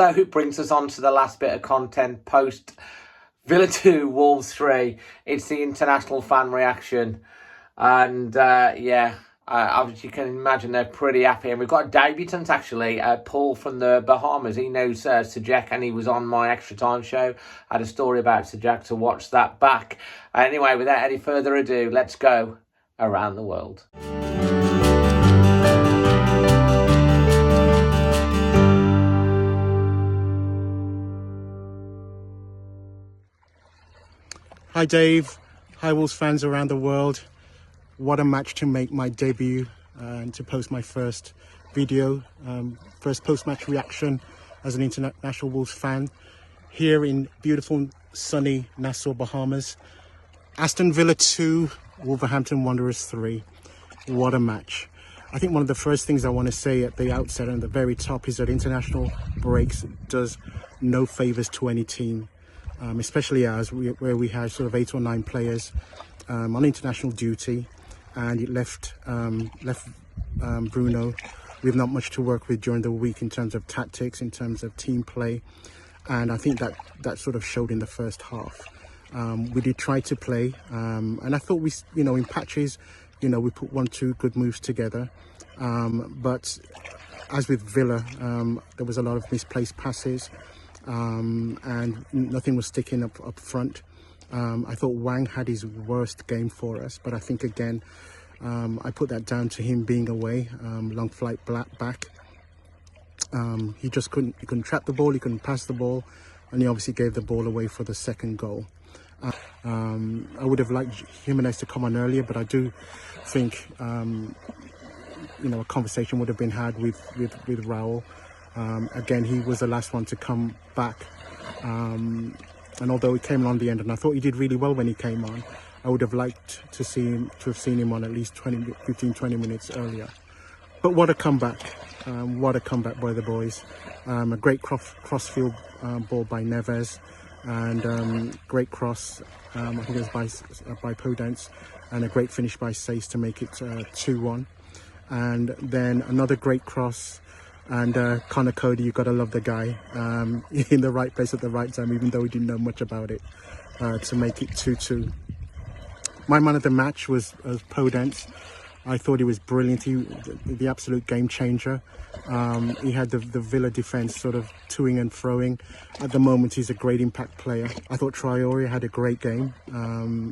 So it brings us on to the last bit of content post Villa 2, Wolves 3. It's the international fan reaction. And as you can imagine, they're pretty happy. And we've got a debutant, actually, Paul from the Bahamas. He knows Sajak, and he was on my Extra Time show. I had a story about Sajak, to watch that back. Anyway, without any further ado, let's go around the world. Hi Dave, hi Wolves fans around the world. What a match to make my debut and to post my first video, first post-match reaction as an international Wolves fan here in beautiful sunny Nassau, Bahamas. Aston Villa 2, Wolverhampton Wanderers 3. What a match. I think one of the first things I want to say at the outset and the very top is that international breaks does no favours to any team. Especially where we had sort of 8 or 9 players on international duty, and it left Bruno with not much to work with during the week in terms of tactics, in terms of team play, and I think that sort of showed in the first half. We did try to play, and I thought we, in patches, we put 1-2 good moves together, but as with Villa, there was a lot of misplaced passes. And nothing was sticking up front. I thought Wang had his worst game for us, but I think again I put that down to him being away, long flight back. He just couldn't trap the ball, he couldn't pass the ball, and he obviously gave the ball away for the second goal. I would have liked Jimenez to come on earlier, but I do think a conversation would have been had with Raul. Again, he was the last one to come back, and although he came on the end, and I thought he did really well when he came on, I would have liked to have seen him on at least 15-20 minutes earlier. But what a comeback! What a comeback by the boys! A great crossfield ball by Neves, and great cross. I think it was by Podence, and a great finish by Sace to make it 2-1. And then another great cross. And Connor Cody, you've got to love the guy, in the right place at the right time, even though we didn't know much about it, to make it 2-2. My man of the match was Podence. I thought he was brilliant. He the absolute game changer. He had the Villa defence sort of toing and froing. At the moment, he's a great impact player. I thought Traore had a great game.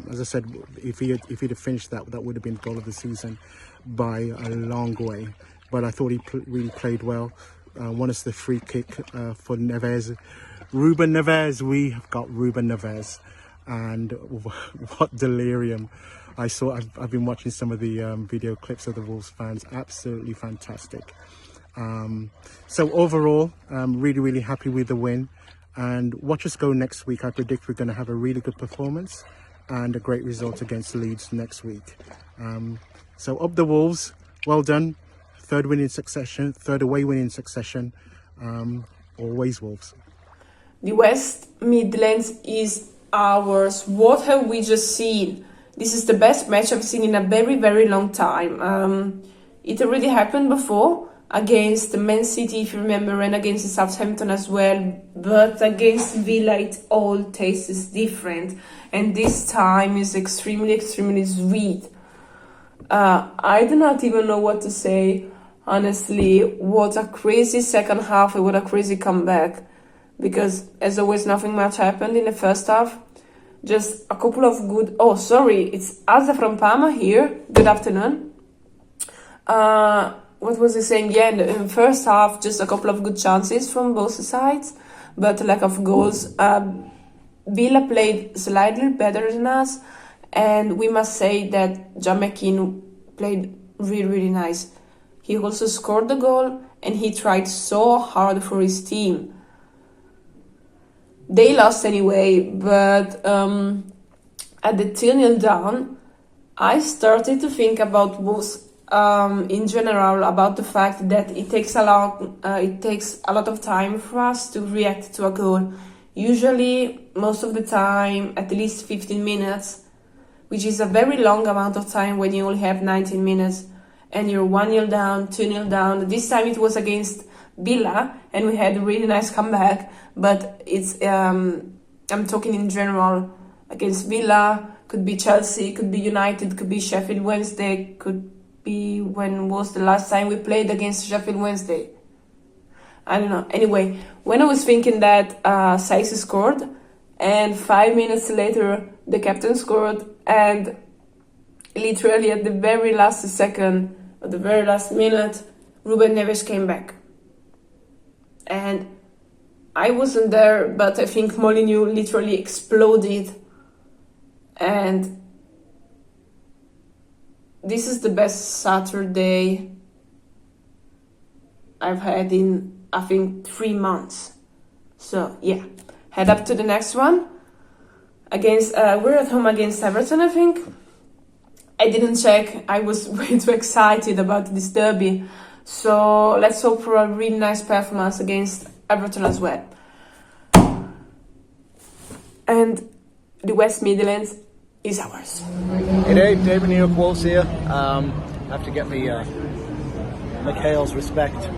As I said, if he'd have finished that would have been goal of the season by a long way. But I thought he really played well. Won us the free kick for Neves. Ruben Neves, we have got Ruben Neves. And what delirium. I've been watching some of the video clips of the Wolves fans. Absolutely fantastic. So overall, I'm really, really happy with the win. And watch us go next week. I predict we're going to have a really good performance and a great result against Leeds next week. So up the Wolves. Well done. Third win in succession, third away win in succession. Always Wolves. The West Midlands is ours. What have we just seen? This is the best match I've seen in a very, very long time. It already happened before against Man City, if you remember, and against Southampton as well. But against Villa, it all tastes different. And this time is extremely, extremely sweet. I do not even know what to say. Honestly, what a crazy second half and what a crazy comeback. Because, as always, nothing much happened in the first half. Just a couple of good... Oh, sorry, it's Azza from Parma here. Good afternoon. What was I saying? Yeah, in the first half, just a couple of good chances from both sides. But lack of goals. Villa played slightly better than us. And we must say that John McKean played really, really nice. He also scored the goal and he tried so hard for his team. They lost anyway, but at the 2-0 down, I started to think about Wolves in general, about the fact that it takes a lot of time for us to react to a goal. Usually, most of the time, at least 15 minutes, which is a very long amount of time when you only have 19 minutes and you're 1-0 down, 2-0 down. This time it was against Villa, and we had a really nice comeback. But it's I'm talking in general, against Villa, could be Chelsea, could be United, could be Sheffield Wednesday, could be when was the last time we played against Sheffield Wednesday? I don't know. Anyway, when I was thinking that Saïs scored, and 5 minutes later the captain scored, and literally at the very last second, at the very last minute, Ruben Neves came back. And I wasn't there, but I think Molineux literally exploded. And this is the best Saturday I've had in, I think, 3 months. So yeah, head up to the next one. Against we're at home against Everton, I think. I didn't check. I was way too excited about this derby. So let's hope for a really nice performance against Everton as well. And the West Midlands is ours. Hey Dave, David New York Wolves here. I have to get me Mikhail's respect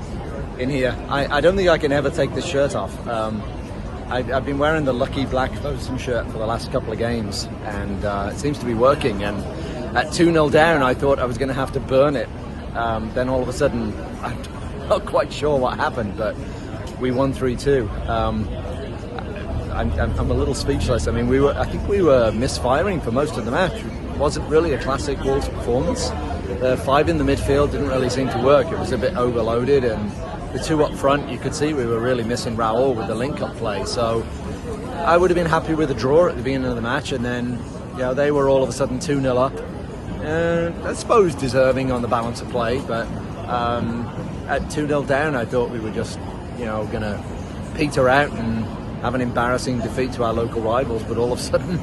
in here. I don't think I can ever take this shirt off. I've been wearing the lucky black Fosun shirt for the last couple of games, and it seems to be working. And at 2-0 down, I thought I was going to have to burn it. Then all of a sudden, I'm not quite sure what happened, but we won 3-2. I'm a little speechless. I mean, I think we were misfiring for most of the match. It wasn't really a classic Wolves performance. The 5 in the midfield didn't really seem to work. It was a bit overloaded, and the 2 up front, you could see we were really missing Raul with the link-up play. So I would have been happy with a draw at the beginning of the match, and then they were all of a sudden 2-0 up. I suppose deserving on the balance of play, but at 2-0 down, I thought we were just, going to peter out and have an embarrassing defeat to our local rivals. But all of a sudden,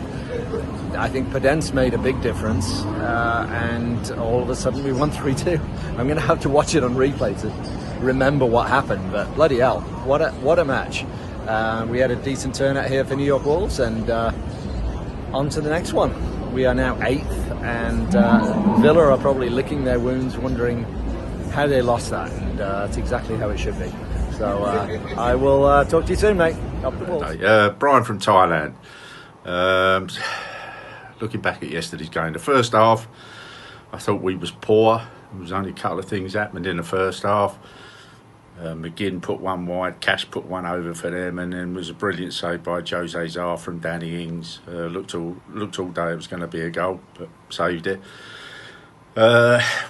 I think Podence made a big difference, and all of a sudden we won 3-2. I'm going to have to watch it on replay to remember what happened, but bloody hell, what a match. We had a decent turnout here for New York Wolves, and on to the next one. We are now 8th, and Villa are probably licking their wounds, wondering how they lost that, and that's exactly how it should be. So I will talk to you soon, mate. Up the balls. Brian from Thailand. Looking back at yesterday's game, the first half, I thought we was poor. There was only a couple of things happened in the first half. McGinn put one wide, Cash put one over for them, and then was a brilliant save by Jose Zarr from Danny Ings. Looked all day it was going to be a goal, but saved it.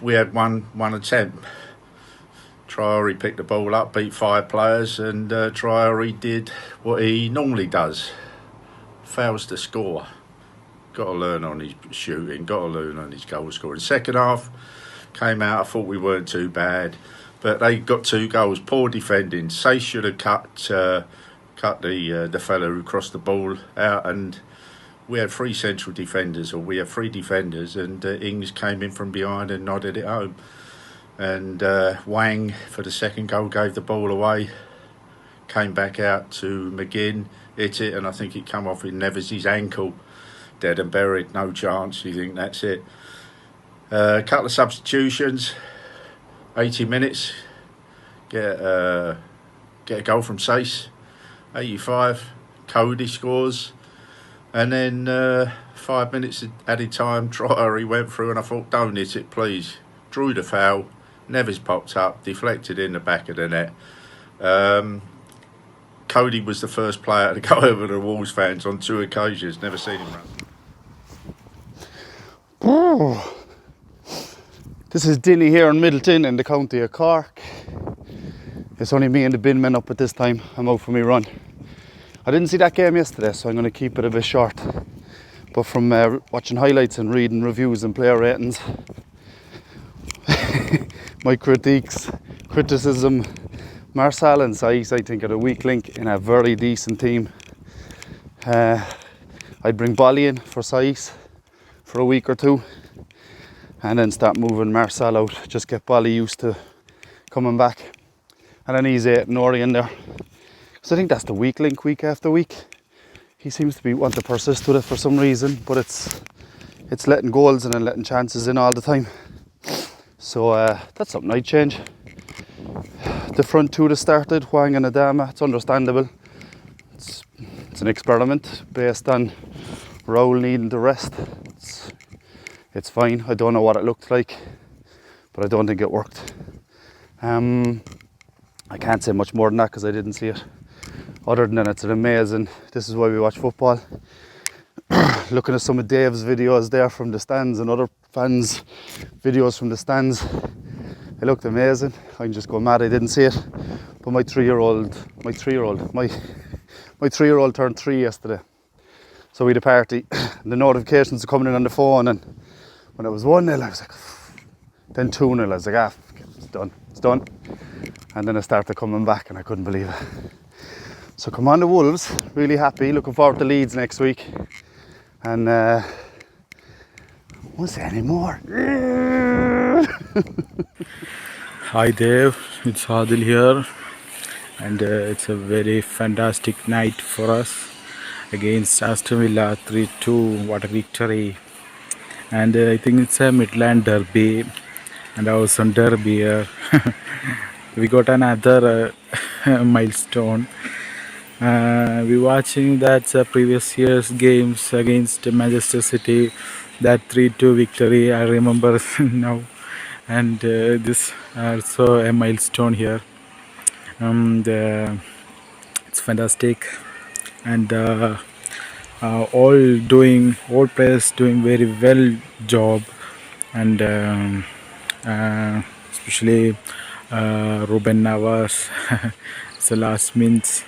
We had one attempt. Traore picked the ball up, beat 5 players, and Traore did what he normally does. Fails to score. Got to learn on his shooting, got to learn on his goal scoring. Second half, came out, I thought we weren't too bad, but they got 2 goals. Poor defending. Say should have cut the fellow who crossed the ball out, and we had 3 central defenders, or we had 3 defenders, and Ings came in from behind and nodded it home. And Wang, for the second goal, gave the ball away, came back out to McGinn, hit it, and I think it came off in Neves' ankle. Dead and buried, no chance. You think that's it. A couple of substitutions, 80 minutes, get a goal from Saïs, 85, Cody scores, and then 5 minutes added time, Traore went through, and I thought, don't hit it, please. Drew the foul, Neves popped up, deflected in the back of the net. Cody was the first player to go over the Wolves fans on 2 occasions, never seen him run. Oh. This is Dinny here in Middleton in the county of Cork. It's only me and the bin men up at this time. I'm out for my run. I didn't see that game yesterday, so I'm going to keep it a bit short. But from watching highlights and reading reviews and player ratings, my criticism, Marçal and Saïs, I think, are a weak link in a very decent team. I'd bring Bolly in for Saïs for a week or 2, and then start moving Marçal out. Just get Bolly used to coming back, and then he's 8 and Ori in there. So I think that's the weak link week after week. He seems to want to persist with it for some reason, but it's letting goals and then letting chances in all the time. So that's something I'd change. the front two that started, Hwang and Adama. It's understandable. It's an experiment based on Raul needing the rest. It's fine. I don't know what it looked like, but I don't think it worked. I can't say much more than that because I didn't see it. Other than it's an amazing, this is why we watch football. Looking at some of Dave's videos there from the stands and other fans' videos from the stands, it looked amazing. I can just go mad I didn't see it. But my three-year-old turned 3 yesterday. So we had a party. The notifications are coming in on the phone, and when it was 1-0, I was like, then 2-0, I was like, it's done. And then it started coming back and I couldn't believe it. So come on the Wolves, really happy, looking forward to Leeds next week. And won't say any more. Hi Dave, it's Adhil here, and it's a very fantastic night for us against Aston Villa 3-2. What a victory! And I think it's a Midland derby, and also derby here. We got another milestone. We watching that previous year's games against Manchester City, that 3-2 victory. I remember now, and this also a milestone here. It's fantastic, and all players doing very well job, and especially Ruben Navas, it's the last minute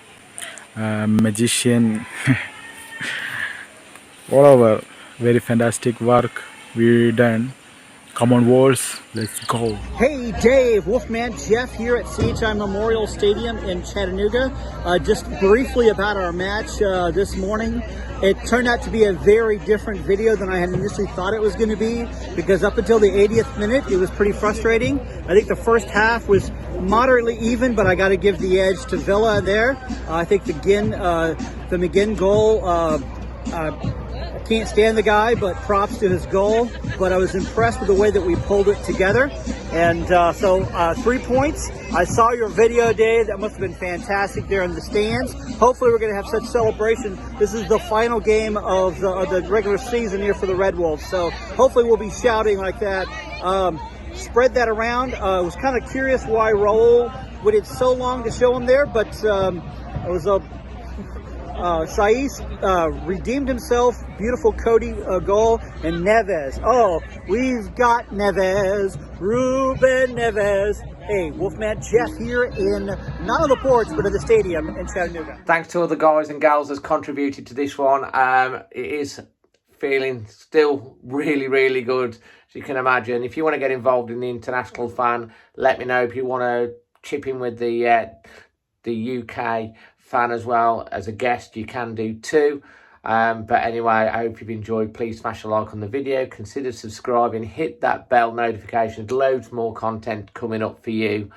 magician. All over, very fantastic work we done. Come on Wolves, let's go. Hey Dave, Wolfman Jeff here at CHI Memorial Stadium in Chattanooga. Just briefly about our match this morning. It turned out to be a very different video than I had initially thought it was going to be, because up until the 80th minute, it was pretty frustrating. I think the first half was moderately even, but I got to give the edge to Villa there. I think the McGinn goal, I can't stand the guy, but props to his goal. But I was impressed with the way that we pulled it together. And so 3 points. I saw your video, Dave. That must have been fantastic there in the stands. Hopefully we're going to have such celebration. This is the final game of the regular season here for the Red Wolves. So hopefully we'll be shouting like that. Spread that around. I was kind of curious why Raul waited so long to show him there, but it was a Saiz redeemed himself. Beautiful Cody goal. And Neves. Oh, we've got Neves. Ruben Neves. Hey, Wolfman Jeff here in, not on the porch, but in the stadium in Chattanooga. Thanks to all the guys and gals that's contributed to this one. It is feeling still really, really good, as you can imagine. If you want to get involved in the international fan, let me know. If you want to chip in with the UK fan as well as a guest, you can do too. But anyway, I hope you've enjoyed. Please smash a like on the video, consider subscribing, hit that bell notification. Loads more content coming up for you,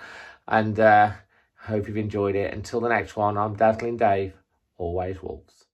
and hope you've enjoyed it. Until the next one, I'm Dazzling Dave, always Wolves.